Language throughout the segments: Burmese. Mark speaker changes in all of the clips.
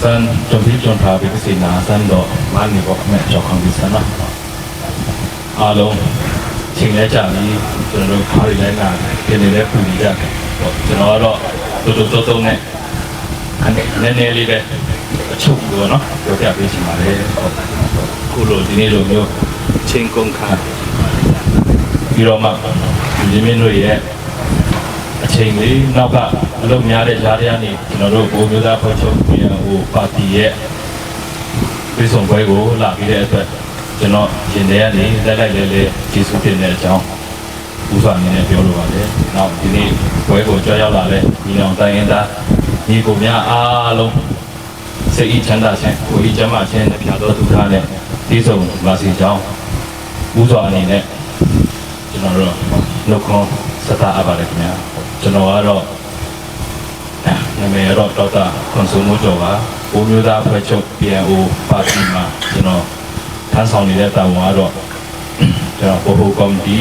Speaker 1: san trong phim trong thà bị cái gì nà san đó mang đi bọc mẹ cho không bị san á alo chính lẽ chả đi cho nó khá đi lại là cái này phụ đi ra cho nó đó tôi này anh nên đi đây chụp rồi nó có thể bị chỉ mà đấy cô rồi thì này rồi nhiều trên công khai vì đó mà vì mình rồi ấyချိန်လေးနောက်က အလုပ်များတဲ့ဂျားတရားနေကျွန်တော်တို့ဘိုးမျိုးသားဖွဲ့ချုပ်ပြန်ဟိုပါတီရဲ့ပြည်စုံပွဲကိုလာပြီးတဲ့အတွက်ကျွန်တော်ရင်ထဲကနေလိုက်လဲကျေးဇူးတင်တဲ့အကြောင်းဥစွာအနေနဲ့ပြောလိုပါတယ်။နောက်ဒီနေ့ပွဲကိုကြွရောက်လာတဲ့ညီနောင်တိုင်းရင်းသားညီကိုများအားလုံးစိတ်ဤချမ်းသာခြင်းကိုယ်ဤကျမ်းမာခြင်းနဲ့ဖြာတော်သူထားတဲ့ပြည်စုံပါစီကြောင်းဥစွာအနေနဲ့ကျွန်တော်တို့နှုတ်ခွန်းဆက်တာအပ်ပါတယ်ခင်ဗျာ။ကျွန်တော်ကတော့နာမည်တော့ဒေါက်တာခွန်စုံမိုးကျော်ပါဘိုးမျိုးသားဖွဲ့ချုပ် PNO ပါတီမှာကျွန်တော်ထမ်းဆောင်နေတဲ့တာဝန်ကတော့ကျွန်တော်ဘိုးကော်မတီ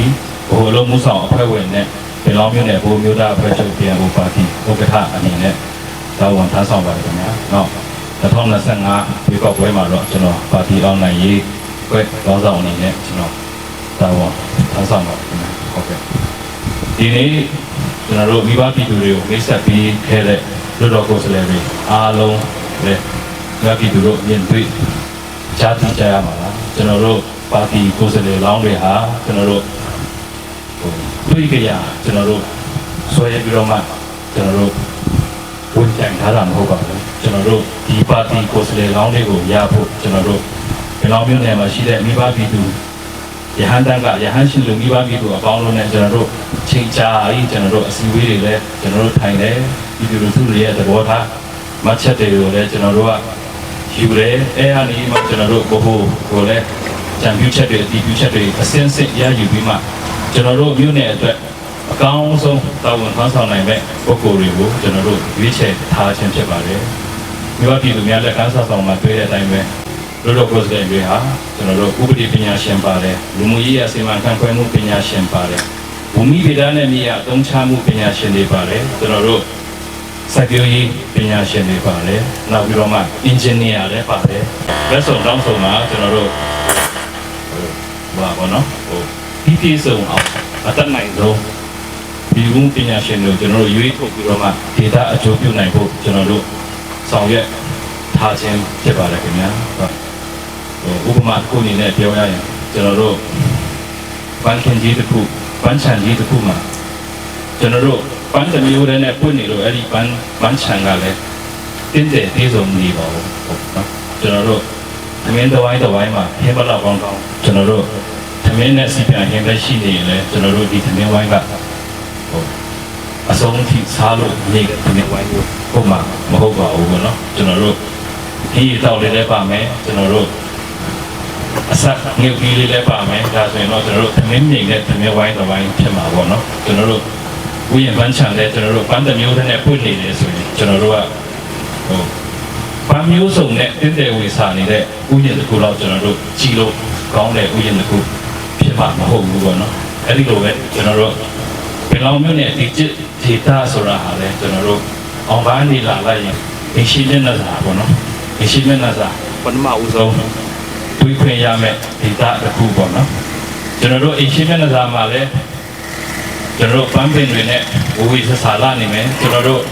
Speaker 1: ဘိုးလုံးမှုဆောင်အဖွဲ့ဝင်နဲ့ပြည်လောင်းမျိုးနဲ့ဘိုးမျိုးသားဖွဲ့ချုပ် PNO ပါတီဥက္ကဋ္ဌအနေနဲ့တာဝန်ထမ်းဆောင်ပါတယ်ခင်ဗျာ။နောက်2025ဒီကောက်ပွဲမှာတော့ကျွန်တော်ပါတီအောင်နိုင်ရေးကွဲကောင်းဆောင်အနေနဲ့ကျွန်တော်တာဝန်ထမ်းဆောင်ပါတယ်ခင်ဗျာ။ဟုတ်ကဲ့ဒီနေ့ကျွန်တော်တို့မိဘပြည်သူတွေကိုမိတ်ဆက်ပြီးခဲ့တဲ့လူတော်ကိုယ်စားလှယ်တွေအားလုံးလည်းမိဘပြည်သူတို့မြင်တွေ့ကြားသိကြရမှာလားကျွန်တော်တို့ပါတီကိုယ်စားလှယ်လောင်းတွေဟာကျွန်တော်တို့တွေ့ကြရကျွန်တော်တို့ဆွဲပြီးတော့မှကျွန်တော်တို့ဝန်ကြံထားတာမဟုတ်ပါဘူးကျွန်တော်တို့ဒီပါတီကိုယ်စားလှယ်လောင်းတွေကိုရဖို့ကျွန်တော်တို့ဒီလောင်းမျိုးနယ်မှာရှိတဲ့မိဘပြည်သူရဟန်းတန်းကရဟန်းရှင်လူမိဘပြည်သူအပေါင်းလုံးနဲ့ကျွန်တော်တို့ချိန်ချာပြီးကျွန်တော်တို့အစည်းအဝေးတွေလည်းကျွန်တော်တို့ထိုင်တယ်ပြည်သူလူထုတွေရဲ့သဘောထားမှတ်ချက်တွေကိုလည်းကျွန်တော်တို့ကယူရဲအဲဟာနေမှကျွန်တော်တို့ဘို့ကိုလည်းချန်ပီယံချက်တွေအတီးပြချက်တွေအစင်းစစ်ရယူပြီးမှကျွန်တော်တို့မြို့နယ်အတွက်အကောင်းဆုံးတာဝန်ထမ်းဆောင်နိုင်မဲ့ပုဂ္ဂိုလ်တွေကိုကျွန်တော်တို့ရွေးချယ်ထားခြင်းဖြစ်ပါတယ်မြို့ပြည်သူများလက်ကမ်းစာဆောင်မှာတွေ့တဲ့အတိုင်းပဲလူတော်ကိုယ်စားလှယ်တွေဟာကျွန်တော်တို့ဥပဒေပညာရှင်ပါတယ်လူမှုရေးအစီအမံခန့်ခွဲမှုပညာရှင်ပါတယ်ဘူမိဗေဒနဲ့မြေအသုံးချမှုပညာရှင်တွေပါတယ်ကျွန်တော်တို့စိုက်ပျိုးရေးပညာရှင်တွေပါတယ်နောက်ပြီးတော့မှအင်ဂျင်နီယာလည်းပါတယ်လက်ဆောင်တောင်းဆောင်မှာကျွန်တော်တို့ဘာဘောနော်ဒီဆုံးအောင်အတတ်နိုင်ဆုံးဒီကုန်းပညာရှင်တွေကျွန်တော်တို့ရွေးထုတ်ပြီးတော့မှ data အကျိုးပြုနိုင်ဖို့ကျွန်တော်တို့ဆောင်ရွက်ထားခြင်းဖြစ်ပါတယ်ခင်ဗျာဥပမာကိုအနေနဲ့ပြောရရင်ကျွန်တော်တို့ပန်းခင်ကြီးတစ်ခုပန်းချန်ကြီးတစ်ခုမှာကျွန်တော်တို့ပန်းတစ်မျိုးတည်းနဲ့ပွင့်နေလို့အဲ့ဒီပန်းချန်ကလည်းတင်းတဲ့သေးဆုံးနေပါဘူးဟုတ်နော်ကျွန်တော်တို့သမင်းတစ်ဝိုင်းမှာဟင်းပလောက်ကောင်းကျွန်တော်တို့သမင်းနဲ့စီပြန်ဟင်းပဲရှိနေရင်လည်းကျွန်တော်တို့ဒီသမင်းဝိုင်းကဟုတ်အဆုံးထိစားလို့နေတဲ့သမင်းဝိုင်းကိုဟုတ်မှာမဟုတ်ပါဘူးပေါ့နော်ကျွန်တော်တို့ဒီတောက်လေးလည်းပါမယ်ကျွန်တော်တို့အဆက်ငုတ်ကြီးလေးလည်းပါမယ်ဒါဆိုရင်တော့ကျွန်တော်တို့သမင်းမြင်တဲ့သမင်းဝိုင်းတစ်ဝိုင်းဖြစ်မှာပေါ့နော်ကျွန်တော်တို့ဥယျာဉ်ပန်းချံတဲ့ကျွန်တော်တို့ပန်းတစ်မျိုးတည်းနဲ့ပွင့်နေတယ်ဆိုရင်ကျွန်တော်တို့ကဟိုပန်းမျိုးစုံနဲ့တင်းတယ်ဝေစာနေတဲ့ဥယျာဉ်တစ်ခုတော့ကျွန်တော်တို့ကြည်လို့ကောင်းတဲ့ဥယျာဉ်တစ်ခုဖြစ်မှာမဟုတ်ဘူးပေါ့နော်အဲ့ဒီလိုပဲကျွန်တော်တို့ဘယ်လောက်မျိုးနဲ့ဒီจิตဒေတာဆိုတာဟာလဲကျွန်တော်တို့အောင်ပန်းနေလာလိုက်ရင်အရှိမျက်နှာစာပေါ့နော်အရှိမျက်နှာစာပထမဦးဆုံးတွေးခွင့်ရမယ်ဒေတာတစ်ခုပေါ့နော်ကျွန်တော်တို့အရှိမျက်နှာစာမှာလဲကျွန်တော်တို့ပန်းပင်တွေနဲ့ဝီဆဆာလာနေမယ်ကျွန်တော်တို့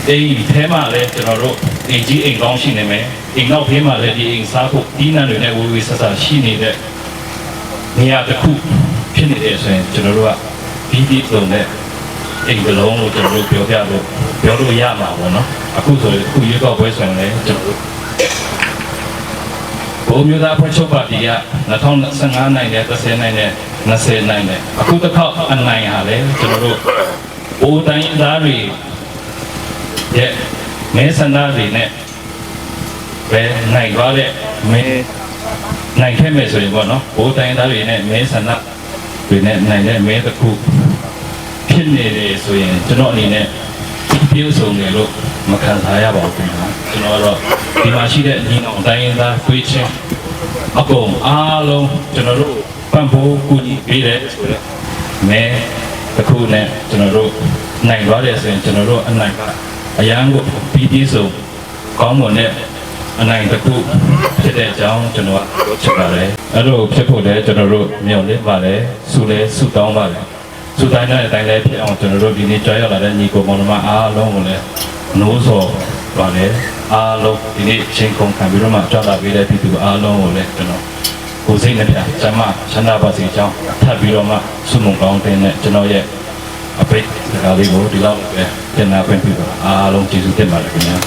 Speaker 1: အိမ်ထဲမှာလဲကျွန်တော်တို့အိမ်ကြီးအိမ်ကောင်းရှိနေမယ်အိမ်နောက်ဖေးမှာလဲဒီအိမ်စားဖို့ဒီနံတွေနဲ့ဝီဆဆာရှိနေတဲ့နေရာတစ်ခုဖြစ်နေတယ်ဆိုရင်ကျွန်တော်တို့ကပြီးဆုံးတဲ့အိမ်ကလုံးကိုကျွန်တော်တို့ပြောလို့ရမှာပေါ့နော်အခုဆိုရင်အခုရွေးကောက်ပွဲဆိုရင်လည်းကျွန်တော်တို့ဘိုးမျိုးသားဖွဲ့ချုပ်ပါတီက2015နိုင်တဲ့30နိုင်တဲ့20နိုင်တဲ့အခုတစ်ခေါက်အနိုင်ဟာလေကျွန်တော်တို့အိုးတိုင်းသားတွေရဲ့မဲဆန္ဒတွေနဲ့ပဲနိုင်သွားတဲ့မဲနိုင်ခဲ့မယ်ဆိုရင်ပေါ့နော်အိုးတိုင်းသားတွေနဲ့မဲဆန္ဒတွေနဲ့နိုင်တဲ့မဲတစ်ခုဖြစ်နေတယ်ဆိုရင်ကျွန်တော်အနေနဲ့ပြုစုံတယ်လို့မခံစားရပါဘူးခင်ဗျာကျွန်တော်ကတော့ဒီမှာရှိတဲ့ညီနောင်တိုင်းရင်းသားတွေးချင်းအကုန်အားလုံးကျွန်တော်တို့ပံ့ပိုးကူညီပေးတယ်ဆိုတော့မဲတစ်ခုနဲ့ကျွန်တော်တို့နိုင်သွားတယ်ဆိုရင်ကျွန်တော်တို့အနိုင်ကအရန်ကိုပြီးဆုံး ကောင်းမွန်တဲ့အနိုင်တစ်ခုဖြစ်တဲ့အကြောင်းကျွန်တော်ပြောချင်ပါတယ်အဲ့လိုဖြစ်ဖို့လည်းကျွန်တော်တို့မျှော်လင့်ပါတယ်ဆုလည်းဆုတောင်းပါတယ်ဆုတိုင်းတဲ့အတိုင်းလည်းဖြစ်အောင်ကျွန်တော်တို့ဒီနေ့ကြွရောက်လာတဲ့ညီကိုမောင်နှမအားလုံးကိုလည်းနိုးစော်ပါတယ်အားလုံးဒီနေ့ချင်းကုန်ခံပြီးတော့မှကြွလာပေးတဲ့ပြည်သူအားလုံးကိုလည်းကျွန်တော်ကိုယ်စိတ်နဲ့ပြချမ်းမချမ်းသာပါစေကြောင်းထပ်ပြီးတော့မှဆုမွန်ကောင်းတဲ့ကျွန်တော်ရဲ့အပိတ်စကားလေးကိုဒီလောက်ပဲပြန်လာခွင့်ပြုပါအားလုံးကျေးဇူးတင်ပါတယ်ခင်ဗျာ